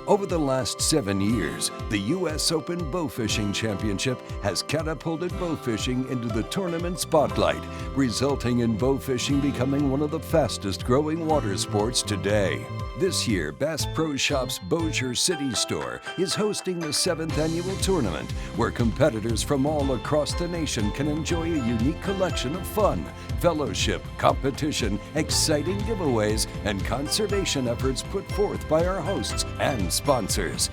Over the last 7 years, the U.S. Open Bowfishing Championship has catapulted bowfishing into the tournament spotlight, resulting in bowfishing becoming one of the fastest growing water sports today. This year, Bass Pro Shops Bossier City store is hosting the 7th annual tournament, where competitors from all across the nation can enjoy a unique collection of fun, fellowship, competition, exciting giveaways, and conservation efforts put forth by our hosts and sponsors.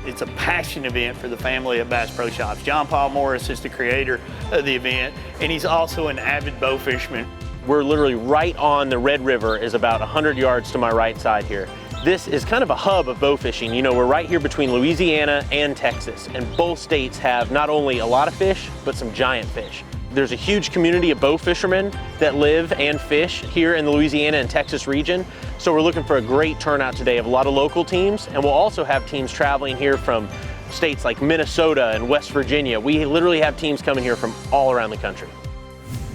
It's a passion event for the family of Bass Pro Shops. John Paul Morris is the creator of the event, and he's also an avid bow fisherman. We're literally right on the Red River, is about 100 yards to my right side here. This is kind of a hub of bow fishing. You know, we're right here between Louisiana and Texas, and both states have not only a lot of fish, but some giant fish. There's a huge community of bow fishermen that live and fish here in the Louisiana and Texas region. So we're looking for a great turnout today of a lot of local teams, and we'll also have teams traveling here from states like Minnesota and West Virginia. We literally have teams coming here from all around the country.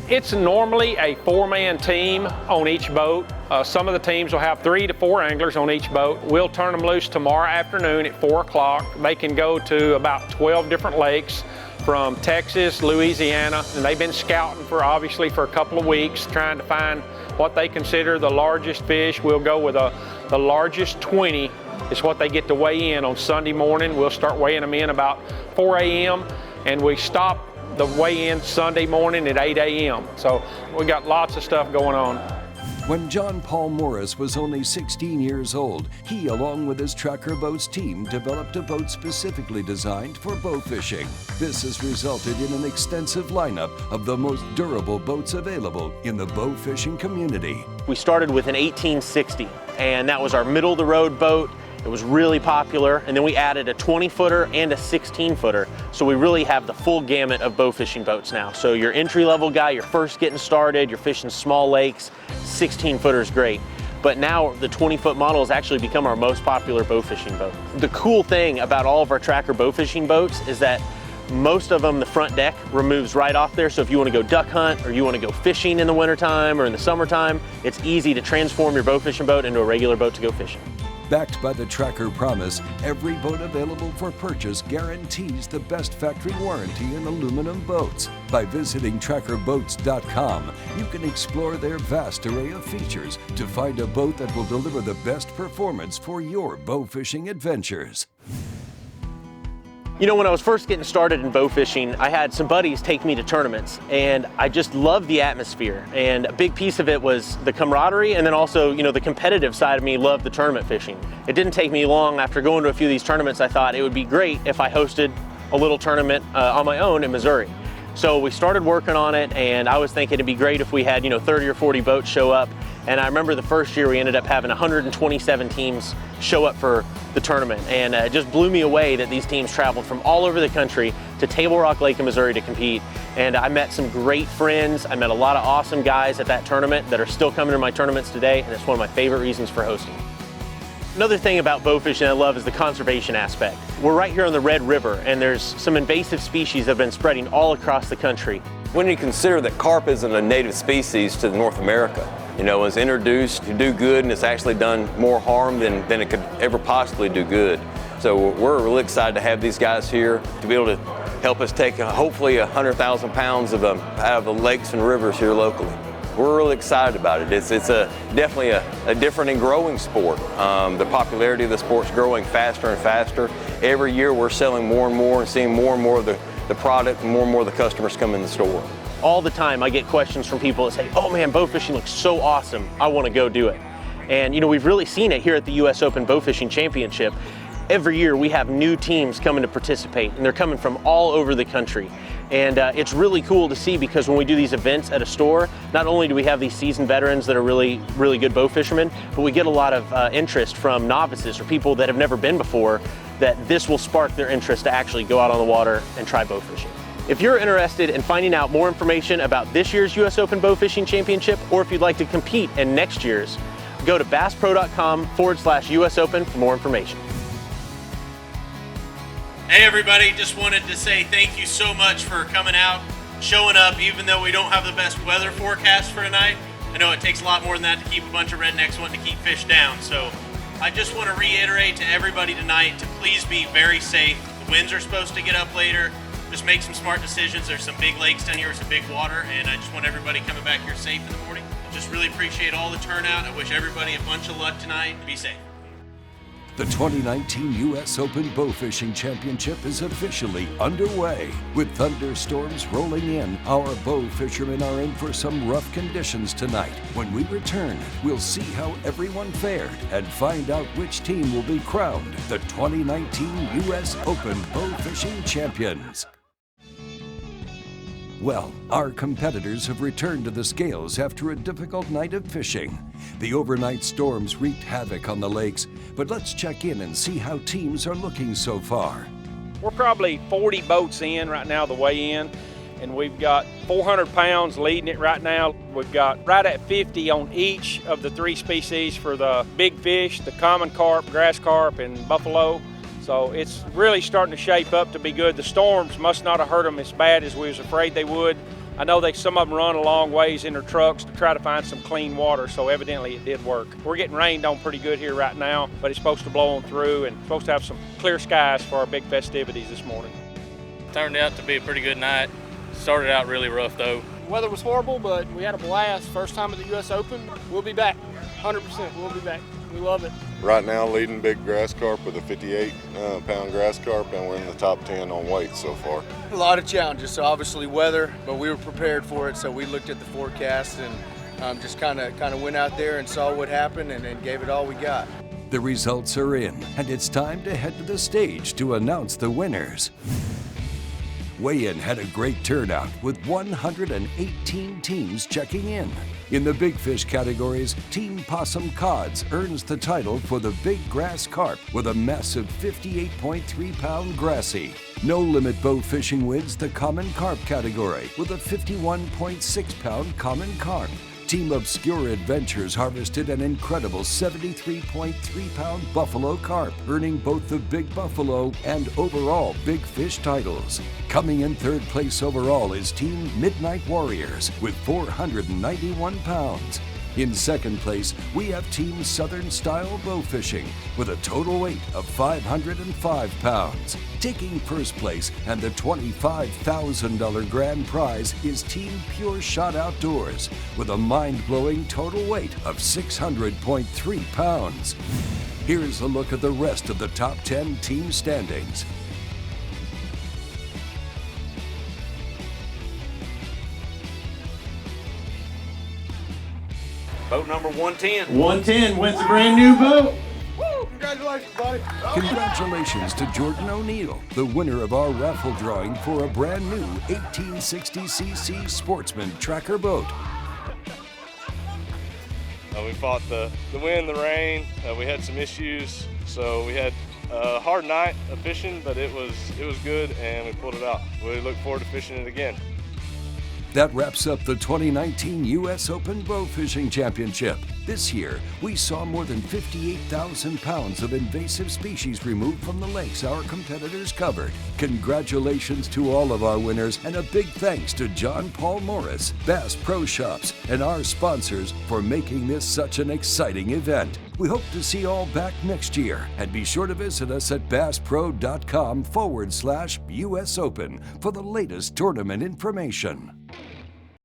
It's normally a 4-man team on each boat. Some of the teams will have 3 to 4 anglers on each boat. We'll turn them loose tomorrow afternoon at 4 o'clock. They can go to about 12 different lakes from Texas, Louisiana, and they've been scouting obviously for a couple of weeks, trying to find what they consider the largest fish. We'll go with the largest 20 is what they get to weigh in on Sunday morning. We'll start weighing them in about 4 a.m. and we stop the weigh-in Sunday morning at 8 a.m. So we got lots of stuff going on. When John Paul Morris was only 16 years old, he, along with his Tracker Boats team, developed a boat specifically designed for bow fishing. This has resulted in an extensive lineup of the most durable boats available in the bow fishing community. We started with an 1860, and that was our middle-of-the-road boat. It was really popular, and then we added a 20-footer and a 16-footer. So we really have the full gamut of bow fishing boats now. So your entry-level guy, you're first getting started, you're fishing small lakes, 16-footer is great. But now the 20-foot model has actually become our most popular bow fishing boat. The cool thing about all of our Tracker bow fishing boats is that most of them, the front deck removes right off there. So if you want to go duck hunt or you want to go fishing in the wintertime or in the summertime, it's easy to transform your bow fishing boat into a regular boat to go fishing. Backed by the Tracker promise, every boat available for purchase guarantees the best factory warranty in aluminum boats. By visiting trackerboats.com, you can explore their vast array of features to find a boat that will deliver the best performance for your bow fishing adventures. You know, when I was first getting started in bow fishing, I had some buddies take me to tournaments, and I just loved the atmosphere. And a big piece of it was the camaraderie, and then also, you know, the competitive side of me loved the tournament fishing. It didn't take me long after going to a few of these tournaments. I thought it would be great if I hosted a little tournament on my own in Missouri. So we started working on it, and I was thinking it'd be great if we had, 30 or 40 boats show up. And I remember the first year we ended up having 127 teams show up for the tournament. And it just blew me away that these teams traveled from all over the country to Table Rock Lake in Missouri to compete. And I met some great friends. I met a lot of awesome guys at that tournament that are still coming to my tournaments today, and it's one of my favorite reasons for hosting. Another thing about bow fishing I love is the conservation aspect. We're right here on the Red River, and there's some invasive species that have been spreading all across the country. When you consider that carp isn't a native species to North America, it was introduced to do good, and it's actually done more harm than it could ever possibly do good. So we're really excited to have these guys here to be able to help us take hopefully 100,000 pounds of them out of the lakes and rivers here locally. We're really excited about it. It's definitely a different and growing sport. The popularity of the sport's growing faster and faster. Every year we're selling more and more and seeing more and more of the product and more of the customers come in the store. All the time I get questions from people that say, oh man, bow fishing looks so awesome, I want to go do it. And we've really seen it here at the U.S. Open Bowfishing Championship. Every year we have new teams coming to participate, and they're coming from all over the country. And it's really cool to see, because when we do these events at a store, not only do we have these seasoned veterans that are really, really good bow fishermen, but we get a lot of interest from novices or people that have never been before, that this will spark their interest to actually go out on the water and try bow fishing. If you're interested in finding out more information about this year's U.S. Open Bowfishing Championship, or if you'd like to compete in next year's, go to basspro.com/US Open for more information. Hey everybody, just wanted to say thank you so much for coming out, showing up, even though we don't have the best weather forecast for tonight. I know it takes a lot more than that to keep a bunch of rednecks wanting to keep fish down, so I just want to reiterate to everybody tonight to please be very safe. The winds are supposed to get up later. Just make some smart decisions. There's some big lakes down here with some big water, and I just want everybody coming back here safe in the morning. Just really appreciate all the turnout. I wish everybody a bunch of luck tonight. Be safe. The 2019 U.S. Open Bowfishing Championship is officially underway. With thunderstorms rolling in, our bow fishermen are in for some rough conditions tonight. When we return, we'll see how everyone fared and find out which team will be crowned the 2019 U.S. Open Bowfishing Champions. Well, our competitors have returned to the scales after a difficult night of fishing. The overnight storms wreaked havoc on the lakes, but let's check in and see how teams are looking so far. We're probably 40 boats in right now, the way in, and we've got 400 pounds leading it right now. We've got right at 50 on each of the 3 species for the big fish, the common carp, grass carp, and buffalo. So it's really starting to shape up to be good. The storms must not have hurt them as bad as we was afraid they would. I know some of them run a long ways in their trucks to try to find some clean water, so evidently it did work. We're getting rained on pretty good here right now, but it's supposed to blow on through and supposed to have some clear skies for our big festivities this morning. Turned out to be a pretty good night. Started out really rough though. Weather was horrible, but we had a blast. First time at the U.S. Open. We'll be back, 100%. We'll be back. We love it. Right now, leading big grass carp with a 58-pound grass carp, and we're in the top 10 on weight so far. A lot of challenges, so obviously weather, but we were prepared for it, so we looked at the forecast and just kind of went out there and saw what happened and then gave it all we got. The results are in, and it's time to head to the stage to announce the winners. Weigh-in had a great turnout with 118 teams checking in. In the big fish categories, Team Possum Cods earns the title for the big grass carp with a massive 58.3-pound grassy. No Limit Bow Fishing wins the common carp category with a 51.6-pound common carp. Team Obscure Adventures harvested an incredible 73.3-pound buffalo carp, earning both the Big Buffalo and overall Big Fish titles. Coming in third place overall is Team Midnight Warriors with 491 pounds. In second place, we have Team Southern Style Bow Fishing with a total weight of 505 pounds. Taking first place and the $25,000 grand prize is Team Pure Shot Outdoors with a mind-blowing total weight of 600.3 pounds. Here's a look at the rest of the top 10 team standings. Boat number 110. 110 wins a brand new boat. Woo! Congratulations, buddy. Congratulations to Jordan O'Neill, the winner of our raffle drawing for a brand new 1860cc Sportsman Tracker boat. We fought the wind, the rain. We had some issues, so we had a hard night of fishing, but it was good, and we pulled it out. We look forward to fishing it again. That wraps up the 2019 U.S. Open Bowfishing Championship. This year, we saw more than 58,000 pounds of invasive species removed from the lakes our competitors covered. Congratulations to all of our winners, and a big thanks to John Paul Morris, Bass Pro Shops, and our sponsors for making this such an exciting event. We hope to see you all back next year, and be sure to visit us at basspro.com/US Open for the latest tournament information.